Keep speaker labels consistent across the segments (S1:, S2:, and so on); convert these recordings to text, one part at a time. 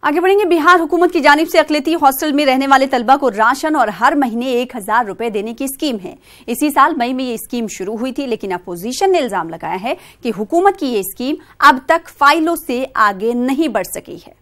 S1: आगे बढ़ेंगे। बिहार हुकूमत की जानिब से अक़लियती हॉस्टल में रहने वाले तलबा को राशन और हर महीने 1000 रुपए देने की स्कीम है। इसी साल मई में ये स्कीम शुरू हुई थी, लेकिन अपोजिशन ने इल्जाम लगाया है कि हुकूमत की ये स्कीम अब तक फाइलों से आगे नहीं बढ़ सकी है।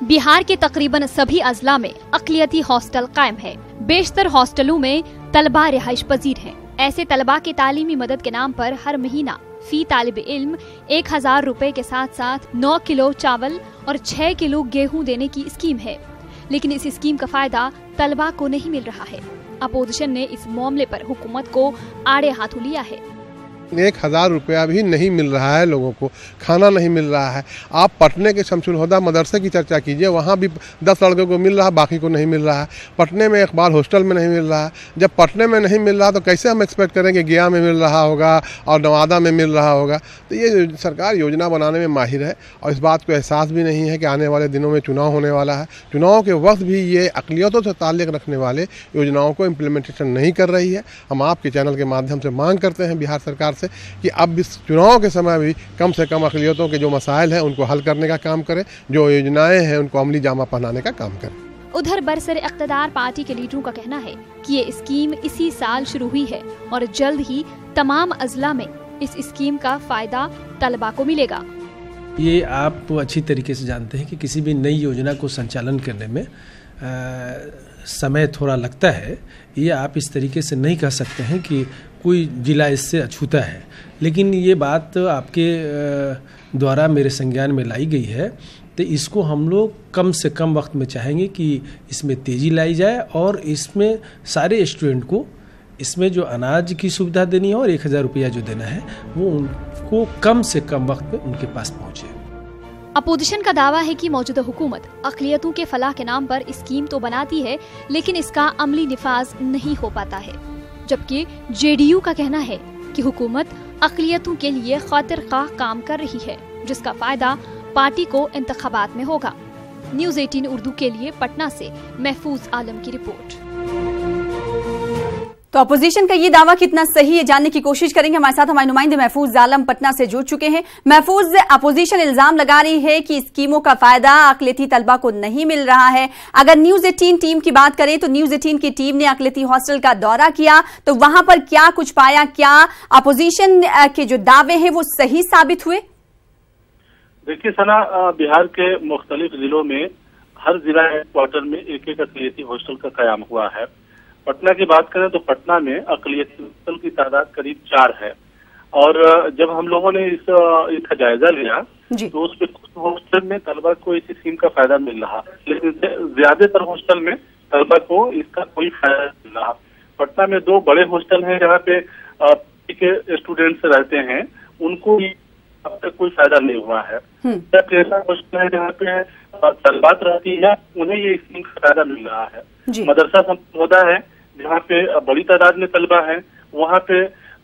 S2: बिहार के तकरीबन सभी अजला में अक़लियती हॉस्टल कायम है। बेशतर हॉस्टलों में तलबा रिहाइश पजीर हैं। ऐसे तलबा के तालीमी मदद के नाम पर हर महीना फी तालिब इल्म 1000 रुपए के साथ साथ 9 किलो चावल और 6 किलो गेहूं देने की स्कीम है, लेकिन इस स्कीम का फायदा तलबा को नहीं मिल रहा है। अपोजिशन ने इस मामले पर हुकूमत को आड़े हाथों लिया है।
S3: 1000 रुपया भी नहीं मिल रहा है, लोगों को खाना नहीं मिल रहा है। आप पटने के शमसुल हुदा मदरसे की चर्चा कीजिए, वहाँ भी 10 लड़कों को मिल रहा है, बाकी को नहीं मिल रहा है। पटने में इकबाल हॉस्टल में नहीं मिल रहा है। जब पटने में नहीं मिल रहा तो कैसे हम एक्सपेक्ट करेंगे गया में मिल रहा होगा और नवादा में मिल रहा होगा। तो ये सरकार योजना बनाने में माहिर है और इस बात को एहसास भी नहीं है कि आने वाले दिनों में चुनाव होने वाला है। चुनाव के वक्त भी ये अक़लियतों से ताल्लुक़ रखने वाले योजनाओं को इम्प्लीमेंटेशन नहीं कर रही है। हम आपके चैनल के माध्यम से मांग करते हैं बिहार सरकार से कि अब इस चुनाव के समय भी कम से कम अक़लियतों के जो मसाइल हैं उनको हल करने का काम करें, जो योजनाएं हैं उनको अमली जामा पहनाने का काम करें।
S2: उधर बरसर इक़्तिदार पार्टी के लीडरों का कहना है कि ये स्कीम इसी साल शुरू हुई है और जल्द ही तमाम अजला में इस स्कीम का फायदा तलबा को मिलेगा।
S4: ये आप अच्छी तरीके से जानते हैं कि किसी भी नई योजना को संचालन करने में समय थोड़ा लगता है। ये आप इस तरीके से नहीं कह सकते हैं कि कोई जिला इससे अछूता है, लेकिन ये बात आपके द्वारा मेरे संज्ञान में लाई गई है, तो इसको हम लोग कम से कम वक्त में चाहेंगे कि इसमें तेज़ी लाई जाए और इसमें सारे स्टूडेंट को इसमें जो अनाज की सुविधा देनी है और 1000 रुपया जो देना है वो उनको कम से कम वक्त में उनके पास पहुँचे।
S2: अपोजिशन का दावा है कि मौजूदा हुकूमत अक़लियतों के फलाह के नाम पर स्कीम तो बनाती है, लेकिन इसका अमली निफाज नहीं हो पाता है। जबकि जेडीयू का कहना है कि हुकूमत अक़लियतों के लिए खातिर ख्वाह काम कर रही है, जिसका फायदा पार्टी को इंतखाबात में होगा। न्यूज़ 18 उर्दू के लिए पटना से महफूज आलम की रिपोर्ट।
S1: तो अपोजिशन का ये दावा कितना सही है जानने की कोशिश करेंगे। हमारे साथ हमारे नुमाइंदे महफूज आलम पटना से जुड़ चुके हैं। महफूज, अपोजिशन इल्जाम लगा रही है कि स्कीमों का फायदा अक़लियती तलबा को नहीं मिल रहा है। अगर न्यूज़ 18 टीम की बात करें तो न्यूज़ 18 की टीम ने अक़लियती हॉस्टल का दौरा किया, तो वहां पर क्या कुछ पाया? क्या अपोजिशन के जो दावे हैं वो सही साबित हुए?
S5: देखिए सना, बिहार के मुख्तलिफ जिलों में हर जिला हेडक्वार्टर में एक अक़लियती हॉस्टल का क़याम हुआ है। पटना की बात करें तो पटना में अक़लियती हॉस्टल की तादाद करीब 4 है और जब हम लोगों ने इसका जायजा लिया तो उसमें कुछ हॉस्टल में तलबा को इस स्कीम का फायदा मिल रहा, लेकिन ज्यादातर हॉस्टल में तलबा को इसका कोई फायदा नहीं मिल रहा। पटना में 2 बड़े हॉस्टल हैं जहाँ पे के स्टूडेंट्स रहते हैं, उनको अब तक कोई फायदा नहीं हुआ है। ऐसा हॉस्टल है जहाँ पे तलबात रहती है, उन्हें ये स्कीम का फायदा मिल रहा है। मदरसा संपदा है जहाँ पे बड़ी तादाद में तलबा है, वहाँ पे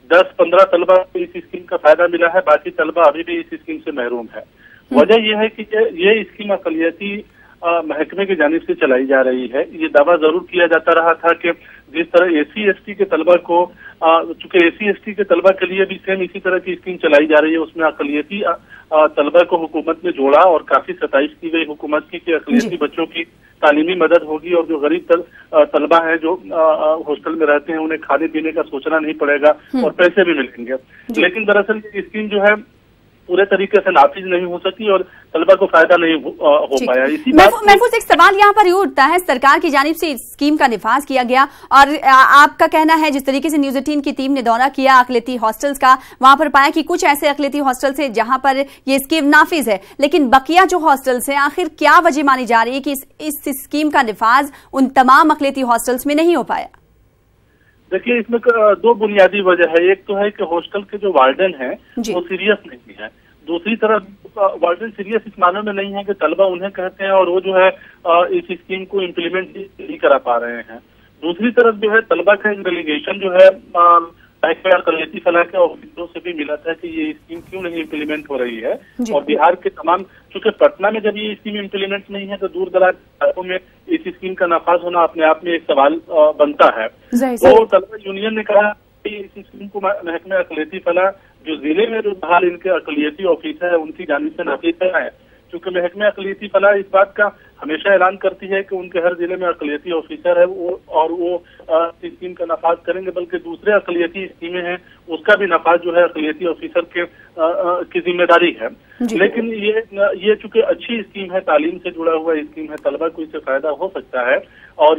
S5: 10-15 तलबा को इस स्कीम का फायदा मिला है, बाकी तलबा अभी भी इस स्कीम से महरूम है। वजह यह है कि ये स्कीम अक़लियती महकमे की जानिब से चलाई जा रही है। ये दावा जरूर किया जाता रहा था कि जिस तरह SC/ST के तलबा को, चूंकि SC/ST के तलबा के लिए भी सेम इसी तरह की स्कीम चलाई जा रही है, उसमें अक़लियती तलबा को हुकूमत ने जोड़ा और काफी सताइश की गई हुकूमत की कि अक़लियती बच्चों की तालीमी मदद होगी और जो गरीब तलबा है जो हॉस्टल में रहते हैं उन्हें खाने पीने का सोचना नहीं पड़ेगा और पैसे भी मिलेंगे। लेकिन दरअसल ये स्कीम जो है पूरे तरीके से नाफिज नहीं हो सकी और तलबा को फायदा नहीं हो पाया। इसी
S1: महफूज, एक सवाल यहाँ पर ये उठता है, सरकार की जानिब से इस स्कीम का निफाज किया गया और आपका कहना है जिस तरीके से न्यूज़ 18 की टीम ने दौरा किया अक़लियती हॉस्टल्स का, वहां पर पाया कि कुछ ऐसे अक़लियती हॉस्टल्स है जहां पर ये स्कीम नाफिज है, लेकिन बकिया जो हॉस्टल्स है आखिर क्या वजह मानी जा रही है कि इस स्कीम का निफाज उन तमाम अक़लियती हॉस्टल्स में नहीं हो पाया?
S5: देखिए, इसमें 2 बुनियादी वजह है। एक तो है कि हॉस्टल के जो वार्डन है वो सीरियस नहीं है। दूसरी तरफ वार्डन सीरियस इस मानों में नहीं है कि तलबा उन्हें कहते हैं और वो जो है इस स्कीम को इम्प्लीमेंट नहीं करा पा रहे हैं। दूसरी तरफ जो है तलबा का एक डेलीगेशन जो है अक़लियती फलाह के ऑफिसरों से भी मिला था कि ये स्कीम क्यों नहीं इम्प्लीमेंट हो रही है। और बिहार के तमाम, चूंकि पटना में जब ये स्कीम इम्प्लीमेंट नहीं है तो दूर दराज इलाकों में इस स्कीम का नफाज होना अपने आप में एक सवाल बनता है। तो तलबा यूनियन ने कहा इस स्कीम को महकमे अक़लियती फलाह जो जिले में जो बहाल इनके अक़लियती ऑफिसर है उनकी जानिब से नाफिज करना है, क्योंकि महकमे अक़लियती फलाह इस बात का हमेशा ऐलान करती है कि उनके हर जिले में अक़लियती ऑफिसर है वो इस स्कीम का नफाज करेंगे, बल्कि दूसरे अक़लियती स्कीमें हैं उसका भी नफाज जो है अक़लियती ऑफिसर की जिम्मेदारी है। लेकिन ये चूंकि अच्छी स्कीम है, तालीम से जुड़ा हुआ स्कीम है, तलबा को इससे फायदा हो सकता है और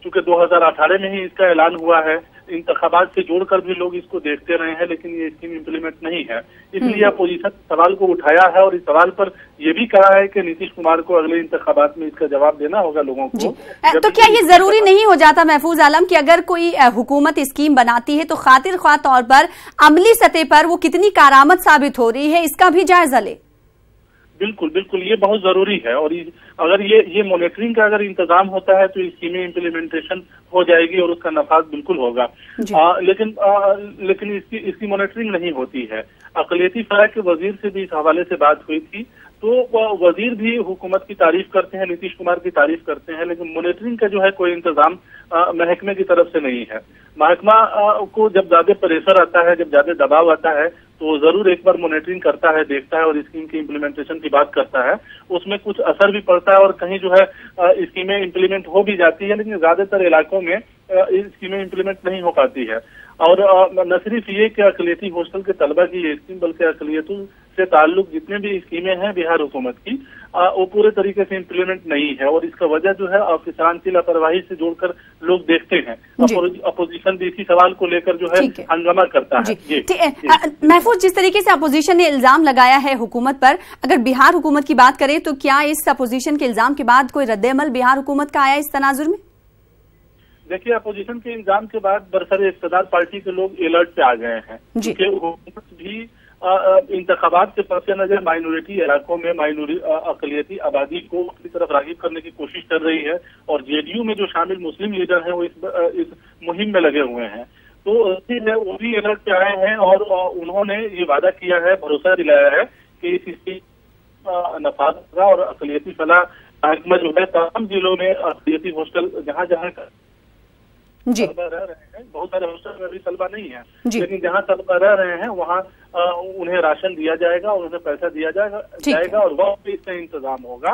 S5: चूंकि 2018 में ही इसका ऐलान हुआ है, इंतखाबात से जोड़कर भी लोग इसको देखते रहे हैं, लेकिन ये स्कीम इम्प्लीमेंट नहीं है, इसलिए अपोजिशन सवाल को उठाया है और इस सवाल पर यह भी कहा है कि नीतीश कुमार को अगले इंतखाबात में इसका जवाब देना होगा लोगों को।
S1: तो क्या ये जरूरी नहीं हो जाता महफूज आलम कि अगर कोई हुकूमत स्कीम बनाती है तो खातिर ख्वाह तौर पर अमली सतह पर वो कितनी कारामद साबित हो रही है, इसका भी जायजा ले?
S5: बिल्कुल बिल्कुल, ये बहुत जरूरी है और अगर ये मॉनिटरिंग का अगर इंतजाम होता है तो स्कीमें इम्प्लीमेंटेशन हो जाएगी और उसका नफाज बिल्कुल होगा। लेकिन इसकी मॉनिटरिंग नहीं होती है। अक़लियती फलाह के वजीर से भी इस हवाले से बात हुई थी, तो वजीर भी हुकूमत की तारीफ करते हैं, नीतीश कुमार की तारीफ करते हैं, लेकिन मॉनिटरिंग का जो है कोई इंतजाम महकमे की तरफ से नहीं है। महकमा को जब ज्यादा प्रेशर आता है, जब ज्यादा दबाव आता है, तो जरूर एक बार मॉनिटरिंग करता है, देखता है और स्कीम की इम्प्लीमेंटेशन की बात करता है, उसमें कुछ असर भी पड़ता है और कहीं जो है स्कीमें इम्प्लीमेंट हो भी जाती है, लेकिन ज्यादातर इलाकों में स्कीमें इम्प्लीमेंट नहीं हो पाती है। और न सिर्फ ये कि अक़लियती हॉस्टल के तलबा की ये स्कीम, बल्कि अक़लियतों से ताल्लुक जितने भी स्कीमें हैं बिहार हुकूमत की, वो पूरे तरीके से इम्प्लीमेंट नहीं है और इसका वजह जो है अफसरान की लापरवाही से जोड़कर लोग देखते हैं। अपोजिशन भी इसी सवाल को लेकर जो है हंगामा करता है।
S1: महफूज, जिस तरीके से अपोजिशन ने इल्जाम लगाया है हुकूमत पर, अगर बिहार हुकूमत की बात करें तो क्या इस अपोजिशन के इल्जाम के बाद कोई रद्द-ए-अमल बिहार हुकूमत का आया इस तनाजुर में?
S5: देखिए, अपोजिशन के इल्जाम के बाद बरसर इक़्तिदार पार्टी के लोग अलर्ट पे आ गए हैं, क्योंकि हुकूमत भी इंतखाबात के पस नजर माइनॉरिटी इलाकों में अक़लियती आबादी को अपनी तरफ राग़िब करने की कोशिश कर रही है और जेडीयू में जो शामिल मुस्लिम लीडर हैं वो इस मुहिम में लगे हुए हैं। तो वो भी अलर्ट पे आए हैं और उन्होंने ये वादा किया है, भरोसा दिलाया है कि इसकी नफाज होगा और अक़लियती फलाह महकमा जो है तमाम जिलों में अक़लियती हॉस्टल जहाँ तलबा रह रहे हैं, बहुत सारे हॉस्टल में अभी तलबा नहीं है, लेकिन जहाँ तलबा रह रहे हैं वहाँ उन्हें राशन दिया जाएगा और उन्हें पैसा दिया जाएगा और वक्त पे इसका इंतजाम होगा,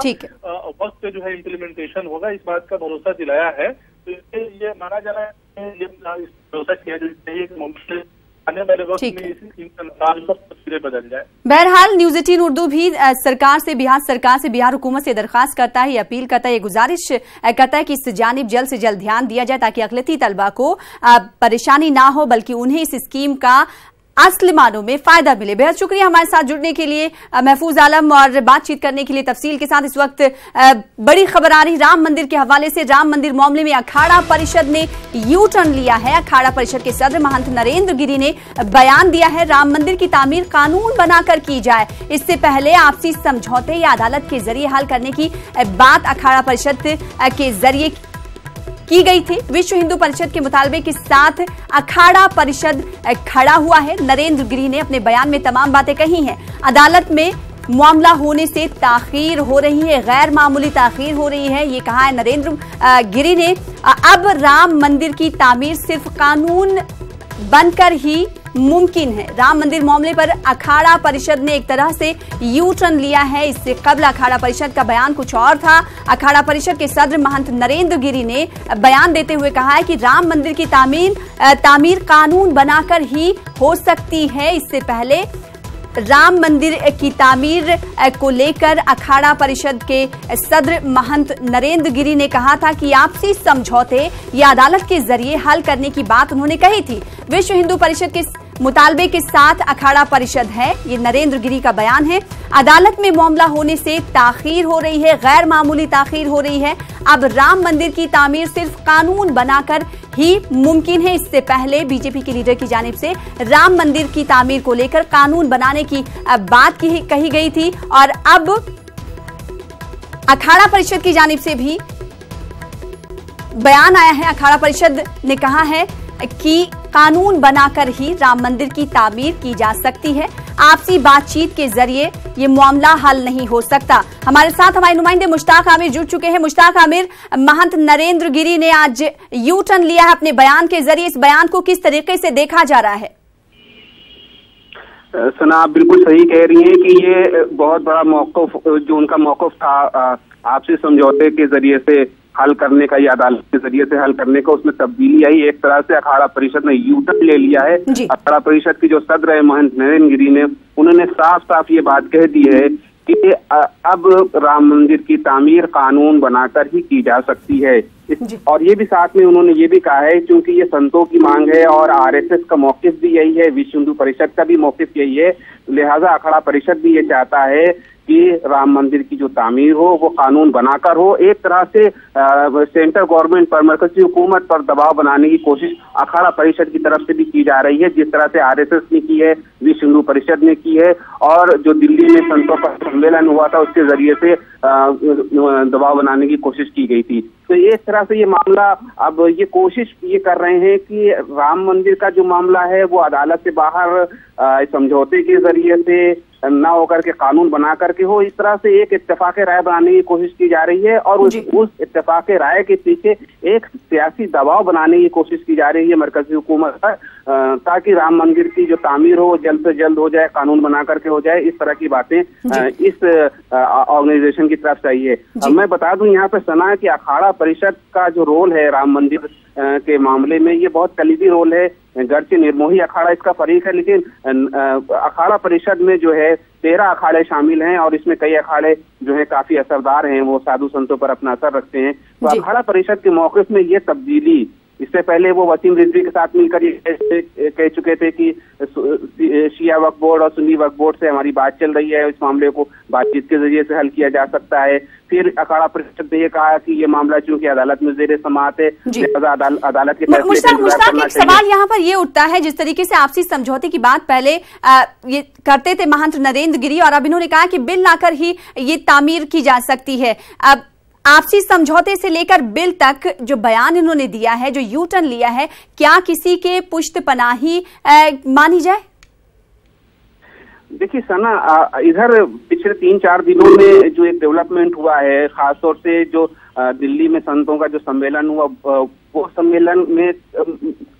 S5: वक्त पे जो है इम्प्लीमेंटेशन होगा, इस बात का भरोसा दिलाया है। तो ये माना जा रहा है, ये भरोसा किया जाना चाहिए कि मुमकिन आने वाले वक्त में तस्वीरें बदल जाए।
S1: बहरहाल न्यूज़ 18 उर्दू भी सरकार से, बिहार हुकूमत से दरखास्त करता है, अपील करता है, ये गुजारिश करता है कि इस जानिब जल्द से जल्द ध्यान दिया जाए ताकि अक़लियती तलबा को परेशानी ना हो, बल्कि उन्हें इस स्कीम का असली मानों में फायदा मिले। बेहद शुक्रिया हमारे साथ जुड़ने के लिए महफूज आलम और बातचीत करने के लिए तफसील के साथ। इस वक्त बड़ी खबर आ रही राम मंदिर के हवाले से। राम मंदिर मामले में अखाड़ा परिषद ने यू टर्न लिया है। अखाड़ा परिषद के सदर महंत नरेंद्र गिरी ने बयान दिया है, राम मंदिर की तामीर कानून बनाकर की जाए, इससे पहले आपसी समझौते या अदालत के जरिए हल करने की बात अखाड़ा परिषद के जरिए की गई थी। विश्व हिंदू परिषद के मुतालबे के साथ अखाड़ा परिषद खड़ा हुआ है। नरेंद्र गिरी ने अपने बयान में तमाम बातें कही हैं। अदालत में मामला होने से ताखीर हो रही है, गैर मामूली ताखीर हो रही है, ये कहा है नरेंद्र गिरी ने। अब राम मंदिर की तामीर सिर्फ कानून बनकर ही मुमकिन है। राम मंदिर मामले पर अखाड़ा परिषद ने एक तरह से यू टर्न लिया है। इससे कबल अखाड़ा परिषद का बयान कुछ और था। अखाड़ा परिषद के सदर महंत नरेंद्र गिरी ने बयान देते हुए कहा है कि राम मंदिर की तामीर कानून बनाकर ही हो सकती है। इससे पहले राम मंदिर की तामीर को लेकर अखाड़ा परिषद के सदर महंत नरेंद्र गिरी ने कहा था कि आपसी समझौते या अदालत के जरिए हल करने की बात उन्होंने कही थी। विश्व हिंदू परिषद के मुतालबे के साथ अखाड़ा परिषद है, ये नरेंद्र गिरी का बयान है। अदालत में मामला होने से ताखीर हो रही है, गैर मामूली ताखीर हो रही है। अब राम मंदिर की तामीर सिर्फ कानून बनाकर ही मुमकिन है। इससे पहले बीजेपी के लीडर की जानिब से राम मंदिर की तामीर को लेकर कानून बनाने की बात कही गई थी और अब अखाड़ा परिषद की जानिब से भी बयान आया है। अखाड़ा परिषद ने कहा है कि कानून बनाकर ही राम मंदिर की तामीर की जा सकती है। आपसी बातचीत के जरिए ये मामला हल नहीं हो सकता। हमारे साथ हमारे नुमाइंदे मुश्ताक आमिर जुड़ चुके हैं। मुश्ताक आमिर, महंत नरेंद्र गिरी ने आज यू टर्न लिया है अपने बयान के जरिए, इस बयान को किस तरीके से देखा जा रहा है?
S6: सना, आप बिल्कुल सही कह रही हैं कि ये बहुत बड़ा मौक़िफ़ जो उनका मौक़िफ़ था आपसी समझौते के जरिए से हल करने का या अदालत के जरिए से हल करने का, उसमें तब्दीली आई। एक तरह से अखाड़ा परिषद ने यू टर्न ले लिया है। अखाड़ा परिषद की जो सदर है महंत नरेंद्र गिरी ने, उन्होंने साफ साफ ये बात कह दी है कि अब राम मंदिर की तामीर कानून बनाकर ही की जा सकती है। और ये भी साथ में उन्होंने ये भी कहा है, क्योंकि ये संतों की मांग है और आरएसएस का मौक़िफ़ भी यही है, विश्व हिंदू परिषद का भी मौक़िफ़ यही है, लिहाजा अखाड़ा परिषद भी ये चाहता है कि राम मंदिर की जो तामीर हो वो कानून बनाकर हो। एक तरह से सेंट्रल गवर्नमेंट पर, मरकजी हुकूमत पर दबाव बनाने की कोशिश अखाड़ा परिषद की तरफ से भी की जा रही है, जिस तरह से आरएसएस ने की है, विश्व हिंदू परिषद ने की है, और जो दिल्ली में संतों का सम्मेलन हुआ था उसके जरिए से दबाव बनाने की कोशिश की गई थी। तो इस तरह से ये मामला, अब ये कोशिश ये कर रहे हैं कि राम मंदिर का जो मामला है वो अदालत से बाहर समझौते के जरिए से ना होकर के कानून बना करके हो। इस तरह से एक इत्तेफाक राय बनाने की कोशिश की जा रही है और उस इत्तेफाक राय के पीछे एक सियासी दबाव बनाने की कोशिश की जा रही है मरकजी हुकूमत पर, ताकि राम मंदिर की जो तामीर हो जल्द से जल्द हो जाए, कानून बना करके हो जाए। इस तरह की बातें इस ऑर्गेनाइजेशन की तरफ से आई है। मैं बता दूं यहाँ पे सना कि अखाड़ा परिषद का जो रोल है राम मंदिर के मामले में, ये बहुत कलीदी रोल है। गर्चे निर्मोही अखाड़ा इसका फरीक है, लेकिन अखाड़ा परिषद में जो है 13 अखाड़े शामिल हैं और इसमें कई अखाड़े जो है काफी असरदार हैं, वो साधु संतों पर अपना असर रखते हैं। तो अखाड़ा परिषद के मौक़िफ़ में ये तब्दीली, इससे पहले वो वसीम रिजवी के साथ मिलकर ये कह चुके थे कि शिया वक्फ बोर्ड और सुन्नी वक्फ बोर्ड से हमारी बात चल रही है, इस मामले को बातचीत के जरिए से हल किया जा सकता है। फिर अखाड़ा परिषद ने ये कहा कि ये मामला चूंकि अदालत में ज़ेरे समाअत है, लिहाजा अदालत के
S1: मुश्ताक, एक सवाल यहाँ पर ये उठता है, जिस तरीके से आपसी समझौते की बात पहले ये करते थे महंत नरेंद्र गिरी, और अब इन्होंने कहा कि बिल लाकर ही ये तामीर की जा सकती है। अब आपसी समझौते से लेकर बिल तक जो बयान इन्होंने दिया है, जो यू टर्न लिया है, क्या किसी के पुश्त पनाही मानी जाए?
S6: देखिए सना, इधर पिछले 3-4 दिनों में जो एक डेवलपमेंट हुआ है, खासतौर से जो दिल्ली में संतों का जो सम्मेलन हुआ, वो सम्मेलन में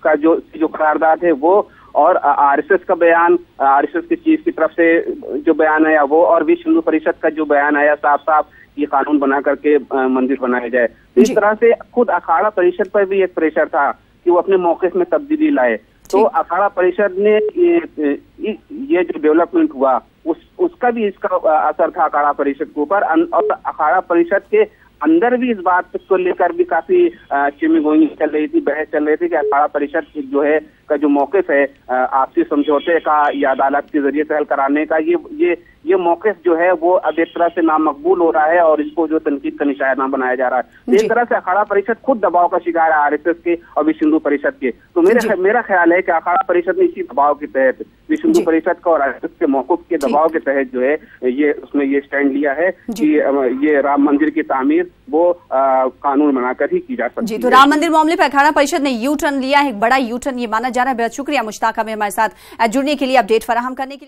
S6: का जो करारदाद है वो, और आरएसएस का बयान, आरएसएस के चीफ की तरफ से जो बयान आया वो, और विश्व हिंदू परिषद का जो बयान आया साफ साफ ये कानून बना करके मंदिर बनाया जाए। तो इस तरह से खुद अखाड़ा परिषद पर भी एक प्रेशर था कि वो अपने मौक़िफ़ में तब्दीली लाए। तो अखाड़ा परिषद ने ये जो डेवलपमेंट हुआ उसका भी इसका असर था अखाड़ा परिषद के ऊपर, और अखाड़ा परिषद के अंदर भी इस बात को लेकर भी काफी चिमीगोई चल रही थी, बहस चल रही थी कि अखाड़ा परिषद जो है का जो मौक़िफ़ है आपसी समझौते का या अदालत के जरिए से हल कराने का, ये मौक़िफ़ जो है वो अब एक तरह से नामकबूल हो रहा है और इसको जो तनकीद का निशाना बनाया जा रहा है। एक तरह से अखाड़ा परिषद खुद दबाव का शिकार है आरएसएस के और विश्व हिंदू परिषद के। तो मेरा ख्याल है कि अखाड़ा परिषद ने इसी दबाव के तहत, विश्व हिंदू परिषद का और आरएसएस के मौक़िफ़ के दबाव के तहत जो है ये उसमें ये स्टैंड लिया है कि ये राम मंदिर की तामीर वो कानून बनाकर ही की जा सकती है।
S1: तो राम मंदिर मामले पर अखाड़ा परिषद ने यू टर्न लिया है, एक बड़ा यू टर्न ये माना जा रहा है। बेहद शुक्रिया मुश्ताक, हमें हमारे साथ जुड़ने के लिए, अपडेट फराहम करने के लिए।